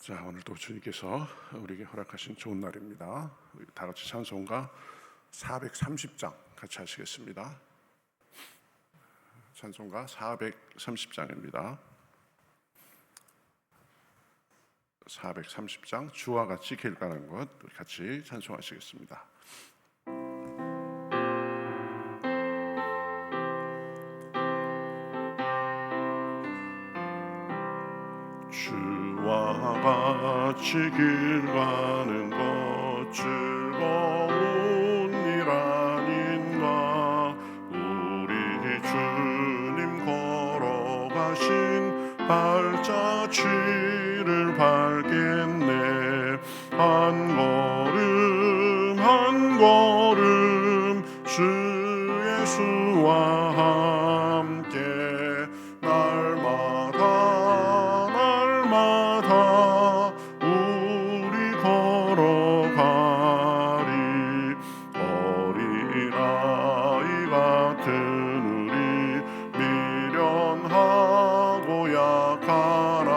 자, 오늘도 주님께서 우리에게 허락하신 좋은 날입니다. 우리 다 같이 찬송가 430장 같이 하시겠습니다. 찬송가 430장입니다. 430장 주와 같이 길 가는 것 같이 찬송하시겠습니다. 주와 같이 길 가는 것 즐거운 일 아닌가. 우리 주님 걸어가신 발자취를 밟겠네. 한 걸음 한 걸음 주 예수와 함께 날마다 우리 걸어가리. 어린아이 같은 우리 미련하고 약하나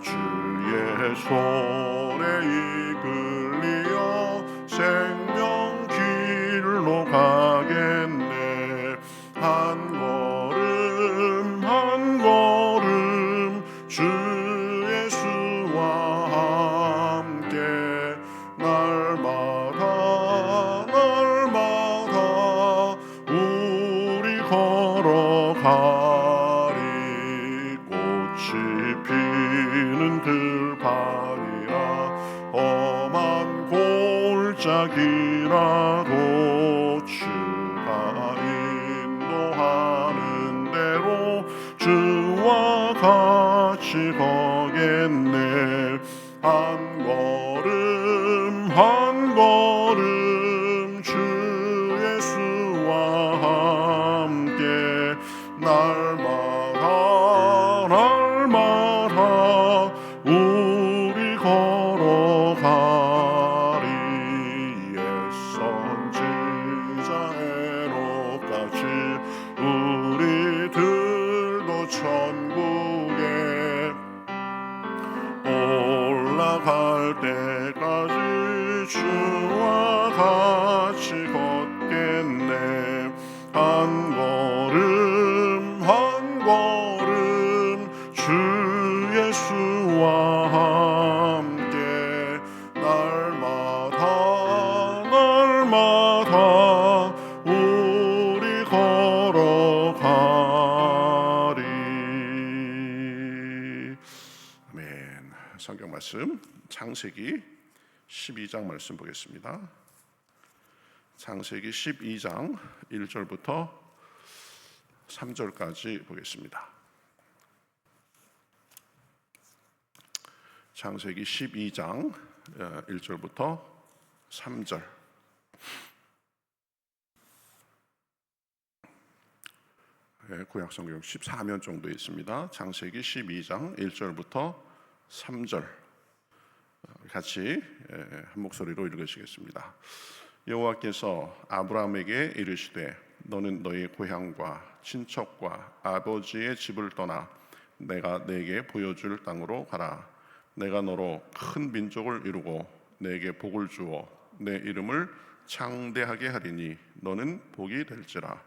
주의 손에 이끌리어 생명길로 가겠네. 한 걸음 한 걸음 주 예수와 함께 날마다 우리 걸어가리. 꽃이 피는 들판이라 험한 골짜기라도 주가 인도하는 대로 주와 같이 거겠네. 한 걸음 한 걸음 주 예수와 함께 날마다 우리 걸어가리. 옛 선지자에로까지 우리들도 천국에 올라갈 때까지 주와 같이 걷겠네. 한 걸음 한 걸음 주 예수와 함께 날마다 우리 걸어가리. 아멘. 성경 말씀 창세기 12장 말씀 보겠습니다. 창세기 12장 1절부터 3절까지 보겠습니다. 창세기 12장 1절부터 3절. 구약성경 14면 정도 있습니다. 창세기 12장 1절부터 3절 같이 한 목소리로 읽으시겠습니다. 여호와께서 아브라함에게 이르시되 너는 너의 고향과 친척과 아버지의 집을 떠나 내가 네게 보여줄 땅으로 가라. 내가 너로 큰 민족을 이루고 네게 복을 주어 내 이름을 창대하게 하리니 너는 복이 될지라.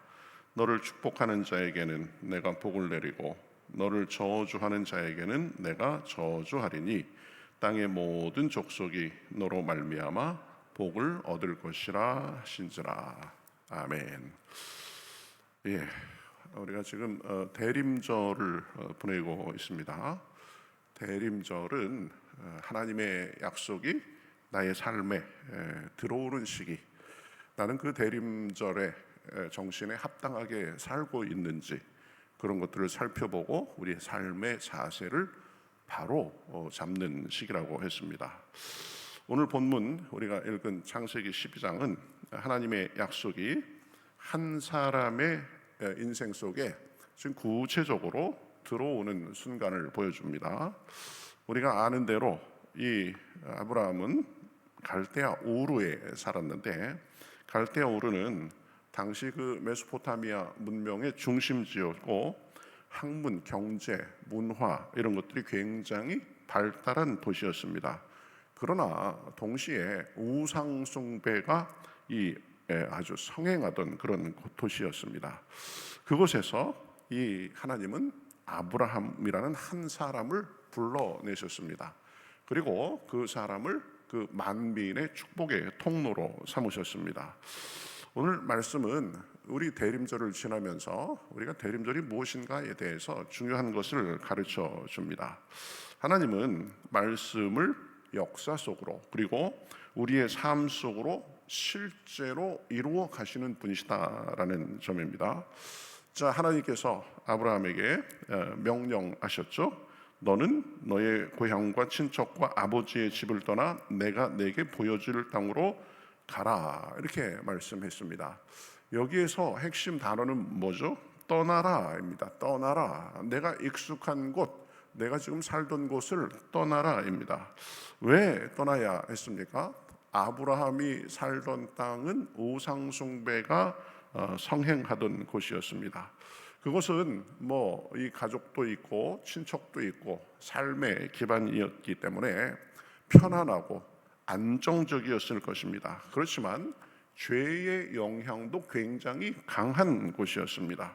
너를 축복하는 자에게는 내가 복을 내리고 너를 저주하는 자에게는 내가 저주하리니 땅의 모든 족속이 너로 말미암아 복을 얻을 것이라 하신지라. 아멘. 예, 우리가 지금 대림절을 보내고 있습니다. 대림절은 하나님의 약속이 나의 삶에 들어오는 시기, 나는 그 대림절의 정신에 합당하게 살고 있는지 그런 것들을 살펴보고 우리의 삶의 자세를 바로 잡는 시기라고 했습니다. 오늘 본문 우리가 읽은 창세기 12장은 하나님의 약속이 한 사람의 인생 속에 지금 구체적으로 들어오는 순간을 보여줍니다. 우리가 아는 대로 이 아브라함은 갈대아 우르에 살았는데, 갈대아 우르는 당시 그 메소포타미아 문명의 중심지였고 학문, 경제, 문화 이런 것들이 굉장히 발달한 도시였습니다. 그러나 동시에 우상 숭배가 아주 성행하던 그런 도시였습니다. 그곳에서 이 하나님은 아브라함이라는 한 사람을 불러내셨습니다. 그리고 그 사람을 그 만민의 축복의 통로로 삼으셨습니다. 오늘 말씀은 우리 대림절을 지나면서 우리가 대림절이 무엇인가에 대해서 중요한 것을 가르쳐 줍니다. 하나님은 말씀을 역사 속으로 그리고 우리의 삶 속으로 실제로 이루어 가시는 분이시다라는 점입니다. 자, 하나님께서 아브라함에게 명령하셨죠. 너는 너의 고향과 친척과 아버지의 집을 떠나 내가 내게 보여줄 땅으로 가라, 이렇게 말씀했습니다. 여기에서 핵심 단어는 뭐죠? 떠나라입니다. 떠나라. 내가 익숙한 곳, 내가 지금 살던 곳을 떠나라입니다. 왜 떠나야 했습니까? 아브라함이 살던 땅은 우상 숭배가 성행하던 곳이었습니다. 그것은 이 가족도 있고 친척도 있고 삶의 기반이었기 때문에 편안하고 안정적이었을 것입니다. 그렇지만 죄의 영향도 굉장히 강한 곳이었습니다.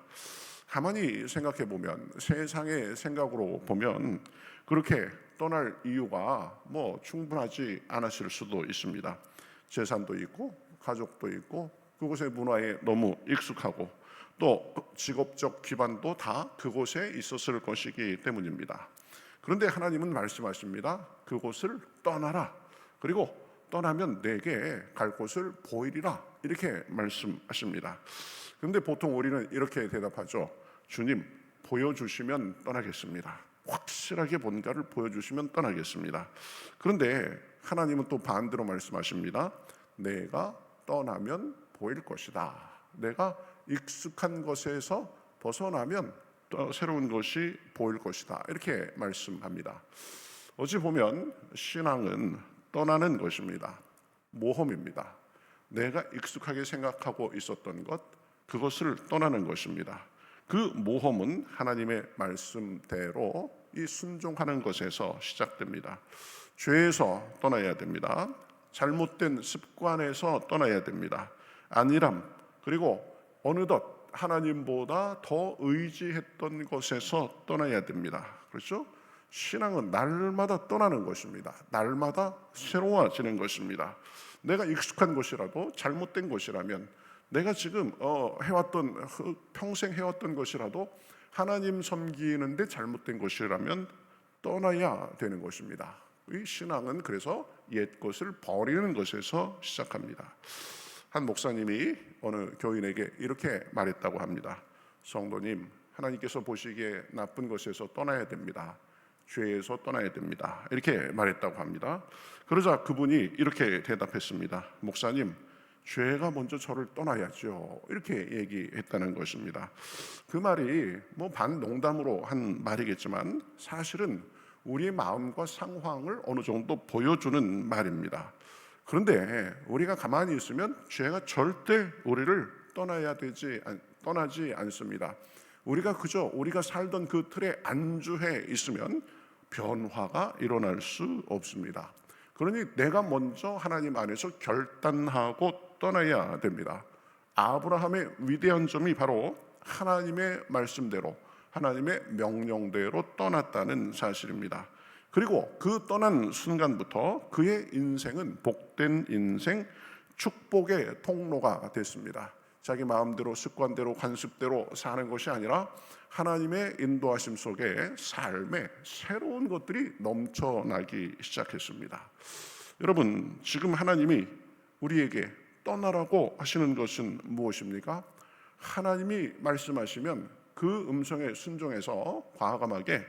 가만히 생각해 보면, 세상의 생각으로 보면 그렇게 떠날 이유가 충분하지 않았을 수도 있습니다. 재산도 있고 가족도 있고 그곳의 문화에 너무 익숙하고 또 직업적 기반도 다 그곳에 있었을 것이기 때문입니다. 그런데 하나님은 말씀하십니다. 그곳을 떠나라. 그리고 떠나면 내게 갈 곳을 보이리라, 이렇게 말씀하십니다. 그런데 보통 우리는 이렇게 대답하죠. 주님, 보여주시면 떠나겠습니다. 확실하게 뭔가를 보여주시면 떠나겠습니다. 그런데 하나님은 또 반대로 말씀하십니다. 내가 떠나면 보일 것이다. 내가 익숙한 것에서 벗어나면 또 새로운 것이 보일 것이다, 이렇게 말씀합니다. 어찌 보면 신앙은 떠나는 것입니다. 모험입니다. 내가 익숙하게 생각하고 있었던 것, 그것을 떠나는 것입니다. 그 모험은 하나님의 말씀대로 이 순종하는 것에서 시작됩니다. 죄에서 떠나야 됩니다. 잘못된 습관에서 떠나야 됩니다. 안일함, 그리고 어느덧 하나님보다 더 의지했던 것에서 떠나야 됩니다. 그렇죠? 신앙은 날마다 떠나는 것입니다. 날마다 새로워지는 것입니다. 내가 익숙한 것이라도 잘못된 것이라면, 내가 지금 평생 해왔던 것이라도 하나님 섬기는데 잘못된 것이라면 떠나야 되는 것입니다. 이 신앙은 그래서 옛 것을 버리는 것에서 시작합니다. 한 목사님이 어느 교인에게 이렇게 말했다고 합니다. 성도님, 하나님께서 보시기에 나쁜 것에서 떠나야 됩니다. 죄에서 떠나야 됩니다. 이렇게 말했다고 합니다. 그러자 그분이 이렇게 대답했습니다. 목사님, 죄가 먼저 저를 떠나야죠. 이렇게 얘기했다는 것입니다. 그 말이 반농담으로 한 말이겠지만 사실은 우리의 마음과 상황을 어느 정도 보여주는 말입니다. 그런데 우리가 가만히 있으면 죄가 절대 우리를 떠나지 않습니다. 우리가 그저 우리가 살던 그 틀에 안주해 있으면 변화가 일어날 수 없습니다. 그러니 내가 먼저 하나님 안에서 결단하고 떠나야 됩니다. 아브라함의 위대한 점이 바로 하나님의 말씀대로, 하나님의 명령대로 떠났다는 사실입니다. 그리고 그 떠난 순간부터 그의 인생은 복된 인생, 축복의 통로가 됐습니다. 자기 마음대로, 습관대로, 관습대로 사는 것이 아니라 하나님의 인도하심 속에 삶에 새로운 것들이 넘쳐나기 시작했습니다. 여러분, 지금 하나님이 우리에게 떠나라고 하시는 것은 무엇입니까? 하나님이 말씀하시면 그 음성에 순종해서 과감하게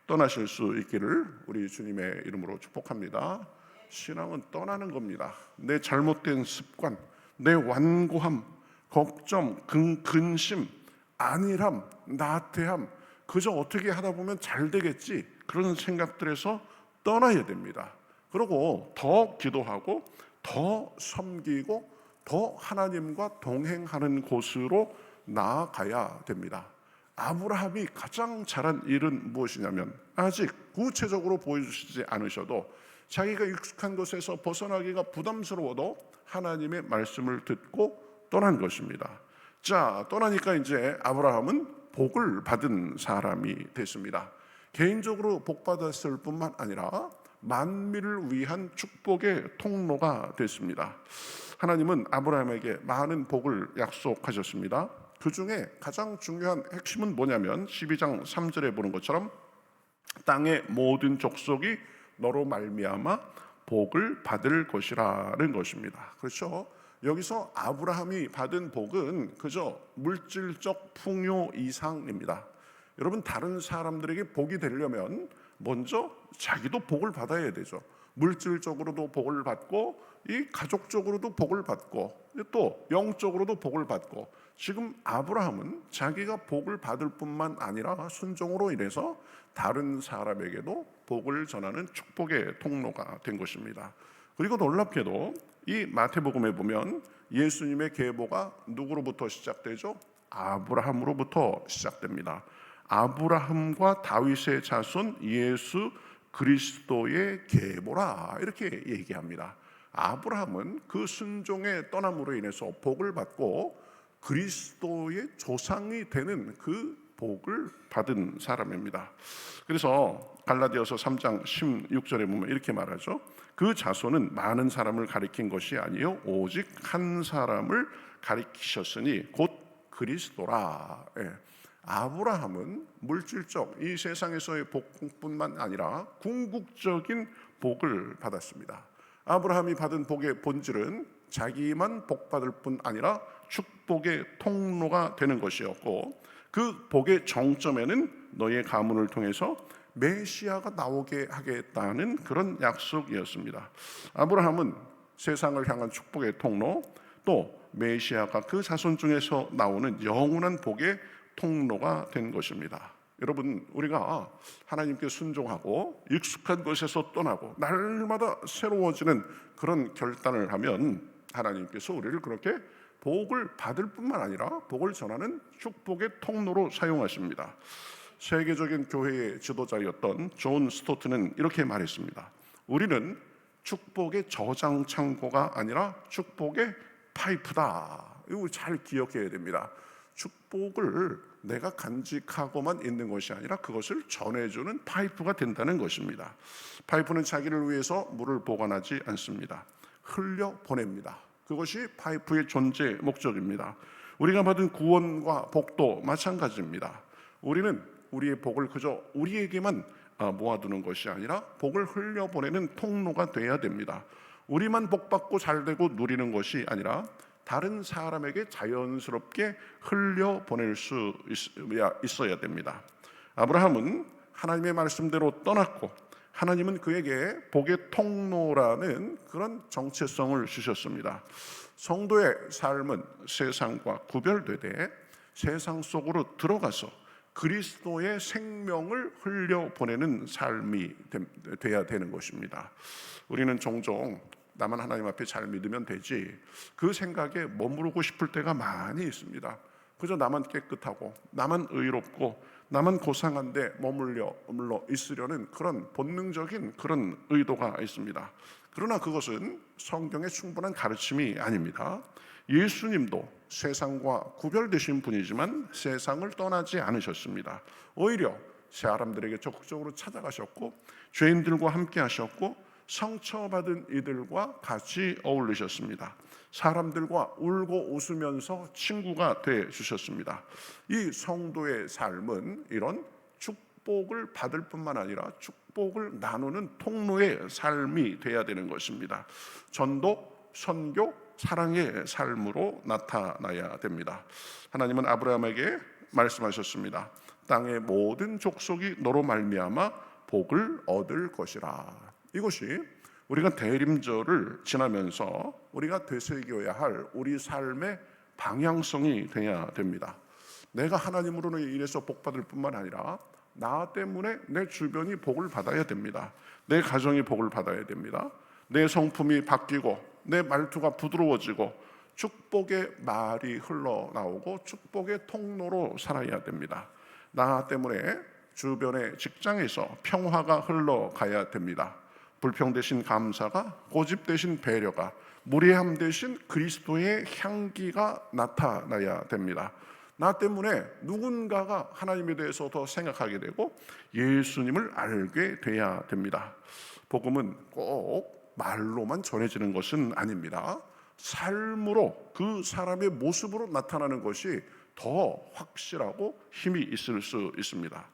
떠나실 수 있기를 우리 주님의 이름으로 축복합니다. 신앙은 떠나는 겁니다. 내 잘못된 습관, 내 완고함, 걱정, 근심, 안일함, 나태함, 그저 어떻게 하다 보면 잘 되겠지, 그런 생각들에서 떠나야 됩니다. 그리고 더 기도하고 더 섬기고 더 하나님과 동행하는 곳으로 나아가야 됩니다. 아브라함이 가장 잘한 일은 무엇이냐면, 아직 구체적으로 보여주시지 않으셔도 자기가 익숙한 것에서 벗어나기가 부담스러워도 하나님의 말씀을 듣고 떠난 것입니다. 자, 떠나니까 이제 아브라함은 복을 받은 사람이 됐습니다. 개인적으로 복 받았을 뿐만 아니라 만민을 위한 축복의 통로가 됐습니다. 하나님은 아브라함에게 많은 복을 약속하셨습니다. 그 중에 가장 중요한 핵심은 뭐냐면 12장 3절에 보는 것처럼 땅의 모든 족속이 너로 말미암아 복을 받을 것이라는 것입니다. 그렇죠? 여기서 아브라함이 받은 복은 그저 물질적 풍요 이상입니다. 여러분, 다른 사람들에게 복이 되려면 먼저 자기도 복을 받아야 되죠. 물질적으로도 복을 받고, 이 가족적으로도 복을 받고, 또 영적으로도 복을 받고, 지금 아브라함은 자기가 복을 받을 뿐만 아니라 순종으로 인해서 다른 사람에게도 복을 전하는 축복의 통로가 된 것입니다. 그리고 놀랍게도 이 마태복음에 보면 예수님의 계보가 누구로부터 시작되죠? 아브라함으로부터 시작됩니다. 아브라함과 다윗의 자손 예수 그리스도의 계보라, 이렇게 얘기합니다. 아브라함은 그 순종의 떠남으로 인해서 복을 받고 그리스도의 조상이 되는 그 복을 받은 사람입니다. 그래서 갈라디아서 3장 16절에 보면 이렇게 말하죠. 그 자손은 많은 사람을 가리킨 것이 아니요 오직 한 사람을 가리키셨으니 곧 그리스도라. 아브라함은 물질적 이 세상에서의 복뿐만 아니라 궁극적인 복을 받았습니다. 아브라함이 받은 복의 본질은 자기만 복받을 뿐 아니라 축복의 통로가 되는 것이었고, 그 복의 정점에는 너의 가문을 통해서 메시아가 나오게 하겠다는 그런 약속이었습니다. 아브라함은 세상을 향한 축복의 통로, 또 메시아가 그 자손 중에서 나오는 영원한 복의 통로가 된 것입니다. 여러분, 우리가 하나님께 순종하고 익숙한 것에서 떠나고 날마다 새로워지는 그런 결단을 하면 하나님께서 우리를 그렇게 복을 받을 뿐만 아니라 복을 전하는 축복의 통로로 사용하십니다. 세계적인 교회의 지도자였던 존 스토트는 이렇게 말했습니다. 우리는 축복의 저장 창고가 아니라 축복의 파이프다. 이거 잘 기억해야 됩니다. 축복을 내가 간직하고만 있는 것이 아니라 그것을 전해주는 파이프가 된다는 것입니다. 파이프는 자기를 위해서 물을 보관하지 않습니다. 흘려보냅니다. 그것이 파이프의 존재 목적입니다. 우리가 받은 구원과 복도 마찬가지입니다. 우리는 우리의 복을 그저 우리에게만 모아두는 것이 아니라 복을 흘려보내는 통로가 돼야 됩니다. 우리만 복받고 잘되고 누리는 것이 아니라 다른 사람에게 자연스럽게 흘려보낼 수 있어야 됩니다. 아브라함은 하나님의 말씀대로 떠났고 하나님은 그에게 복의 통로라는 그런 정체성을 주셨습니다. 성도의 삶은 세상과 구별되되 세상 속으로 들어가서 그리스도의 생명을 흘려보내는 삶이 돼야 되는 것입니다. 우리는 종종 나만 하나님 앞에 잘 믿으면 되지, 그 생각에 머무르고 싶을 때가 많이 있습니다. 그저 나만 깨끗하고 나만 의롭고 나만 고상한데 머물러 있으려는 그런 본능적인 그런 의도가 있습니다. 그러나 그것은 성경의 충분한 가르침이 아닙니다. 예수님도 세상과 구별되신 분이지만 세상을 떠나지 않으셨습니다. 오히려 사람들에게 적극적으로 찾아가셨고 죄인들과 함께 하셨고 상처받은 이들과 같이 어울리셨습니다. 사람들과 울고 웃으면서 친구가 돼 주셨습니다. 이 성도의 삶은 이런 축복을 받을 뿐만 아니라 축복을 나누는 통로의 삶이 돼야 되는 것입니다. 전도, 선교, 사랑의 삶으로 나타나야 됩니다. 하나님은 아브라함에게 말씀하셨습니다. 땅의 모든 족속이 너로 말미암아 복을 얻을 것이라. 이것이 우리가 대림절을 지나면서 우리가 되새겨야 할 우리 삶의 방향성이 되어야 됩니다. 내가 하나님으로 인해서 복받을 뿐만 아니라 나 때문에 내 주변이 복을 받아야 됩니다. 내 가정이 복을 받아야 됩니다. 내 성품이 바뀌고 내 말투가 부드러워지고 축복의 말이 흘러나오고 축복의 통로로 살아야 됩니다. 나 때문에 주변의 직장에서 평화가 흘러가야 됩니다. 불평 대신 감사가, 고집 대신 배려가, 무례함 대신 그리스도의 향기가 나타나야 됩니다. 나 때문에 누군가가 하나님에 대해서 더 생각하게 되고 예수님을 알게 돼야 됩니다. 복음은 꼭 말로만 전해지는 것은 아닙니다. 삶으로, 그 사람의 모습으로 나타나는 것이 더 확실하고 힘이 있을 수 있습니다.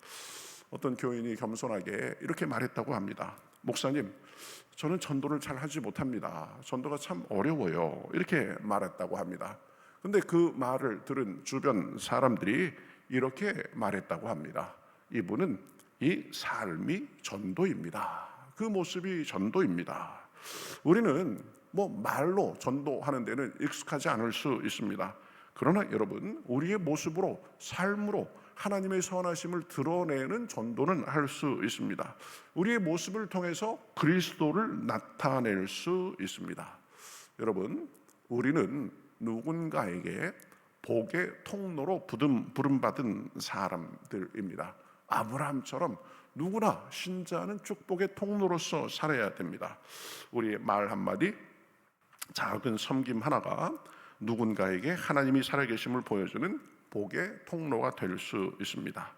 어떤 교인이 겸손하게 이렇게 말했다고 합니다. 목사님, 저는 전도를 잘 하지 못합니다. 전도가 참 어려워요. 이렇게 말했다고 합니다. 근데 그 말을 들은 주변 사람들이 이렇게 말했다고 합니다. 이분은 이 삶이 전도입니다. 그 모습이 전도입니다. 우리는 말로 전도하는 데는 익숙하지 않을 수 있습니다. 그러나 여러분, 우리의 모습으로, 삶으로 하나님의 선하심을 드러내는 전도는 할 수 있습니다. 우리의 모습을 통해서 그리스도를 나타낼 수 있습니다. 여러분, 우리는 누군가에게 복의 통로로 부름받은 사람들입니다. 아브라함처럼 누구나 신자는 축복의 통로로서 살아야 됩니다. 우리의 말 한마디, 작은 섬김 하나가 누군가에게 하나님이 살아계심을 보여주는 복의 통로가 될 수 있습니다.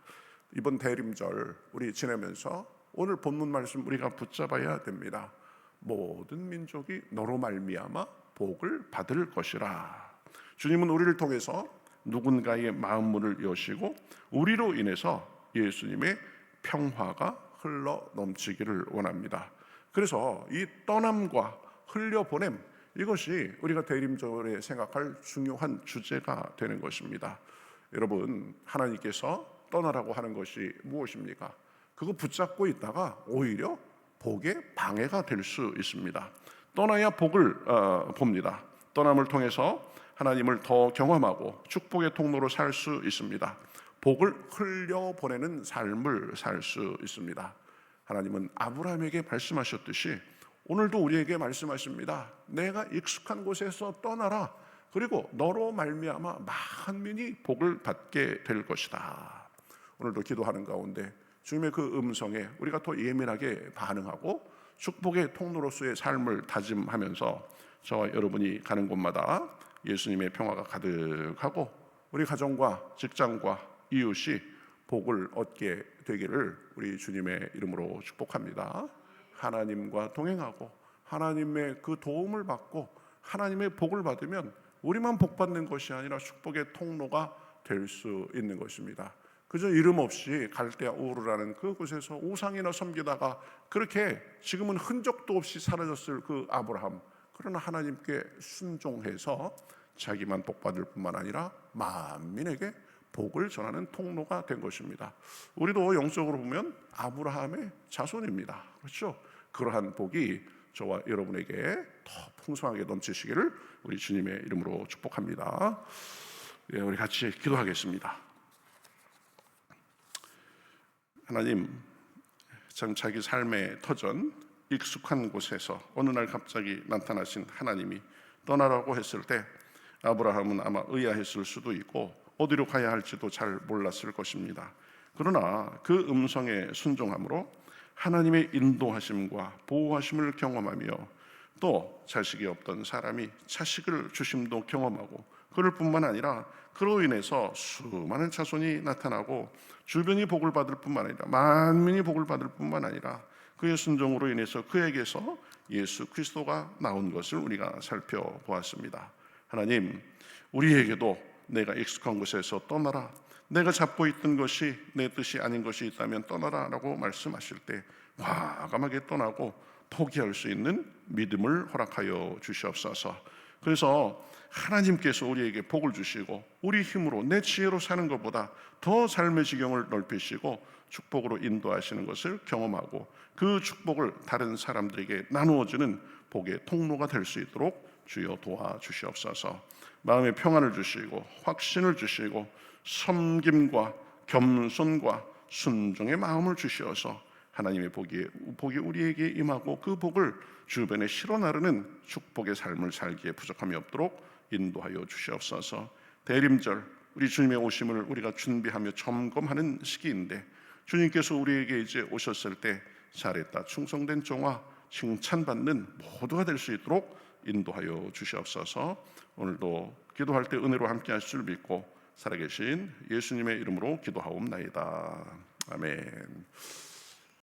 이번 대림절 우리 지내면서 오늘 본문 말씀 우리가 붙잡아야 됩니다. 모든 민족이 너로 말미암아 복을 받을 것이라. 주님은 우리를 통해서 누군가의 마음 문을 여시고 우리로 인해서 예수님의 평화가 흘러 넘치기를 원합니다. 그래서 이 떠남과 흘려보냄, 이것이 우리가 대림절에 생각할 중요한 주제가 되는 것입니다. 여러분, 하나님께서 떠나라고 하는 것이 무엇입니까? 그거 붙잡고 있다가 오히려 복의 방해가 될 수 있습니다. 떠나야 복을 봅니다. 떠남을 통해서 하나님을 더 경험하고 축복의 통로로 살 수 있습니다. 복을 흘려보내는 삶을 살 수 있습니다. 하나님은 아브라함에게 말씀하셨듯이 오늘도 우리에게 말씀하십니다. 내가 익숙한 곳에서 떠나라. 그리고 너로 말미암아 만민이 복을 받게 될 것이다. 오늘도 기도하는 가운데 주님의 그 음성에 우리가 더 예민하게 반응하고 축복의 통로로서의 삶을 다짐하면서 저와 여러분이 가는 곳마다 예수님의 평화가 가득하고 우리 가정과 직장과 이웃이 복을 얻게 되기를 우리 주님의 이름으로 축복합니다. 하나님과 동행하고 하나님의 그 도움을 받고 하나님의 복을 받으면 우리만 복받는 것이 아니라 축복의 통로가 될 수 있는 것입니다. 그저 이름 없이 갈대아 우르라는 그곳에서 우상이나 섬기다가 그렇게 지금은 흔적도 없이 사라졌을 그 아브라함, 그러나 하나님께 순종해서 자기만 복받을 뿐만 아니라 만민에게 복을 전하는 통로가 된 것입니다. 우리도 영적으로 보면 아브라함의 자손입니다. 그렇죠? 그러한 복이 저와 여러분에게 더 풍성하게 넘치시기를 우리 주님의 이름으로 축복합니다. 예, 우리 같이 기도하겠습니다. 하나님, 참 자기 삶의 터전 익숙한 곳에서 어느 날 갑자기 나타나신 하나님이 떠나라고 했을 때 아브라함은 아마 의아했을 수도 있고 어디로 가야 할지도 잘 몰랐을 것입니다. 그러나 그 음성에 순종함으로 하나님의 인도하심과 보호하심을 경험하며 또 자식이 없던 사람이 자식을 주심도 경험하고 그럴 뿐만 아니라 그로 인해서 수많은 자손이 나타나고 주변이 복을 받을 뿐만 아니라 만민이 복을 받을 뿐만 아니라 그의 순종으로 인해서 그에게서 예수 그리스도가 나온 것을 우리가 살펴보았습니다. 하나님, 우리에게도 내가 익숙한 곳에서 떠나라, 내가 잡고 있던 것이 내 뜻이 아닌 것이 있다면 떠나라 라고 말씀하실 때 과감하게 떠나고 포기할 수 있는 믿음을 허락하여 주시옵소서. 그래서 하나님께서 우리에게 복을 주시고 우리 힘으로 내 지혜로 사는 것보다 더 삶의 지경을 넓히시고 축복으로 인도하시는 것을 경험하고 그 축복을 다른 사람들에게 나누어주는 복의 통로가 될 수 있도록 주여 도와주시옵소서. 마음의 평안을 주시고 확신을 주시고 섬김과 겸손과 순종의 마음을 주시어서 하나님의 복이 우리에게 임하고 그 복을 주변에 실어 나르는 축복의 삶을 살기에 부족함이 없도록 인도하여 주시옵소서. 대림절 우리 주님의 오심을 우리가 준비하며 점검하는 시기인데, 주님께서 우리에게 이제 오셨을 때 잘했다, 충성된 종아, 칭찬받는 모두가 될 수 있도록 인도하여 주시옵소서. 오늘도 기도할 때 은혜로 함께 하실 줄 믿고 살아계신 예수님의 이름으로 기도하옵나이다. 아멘.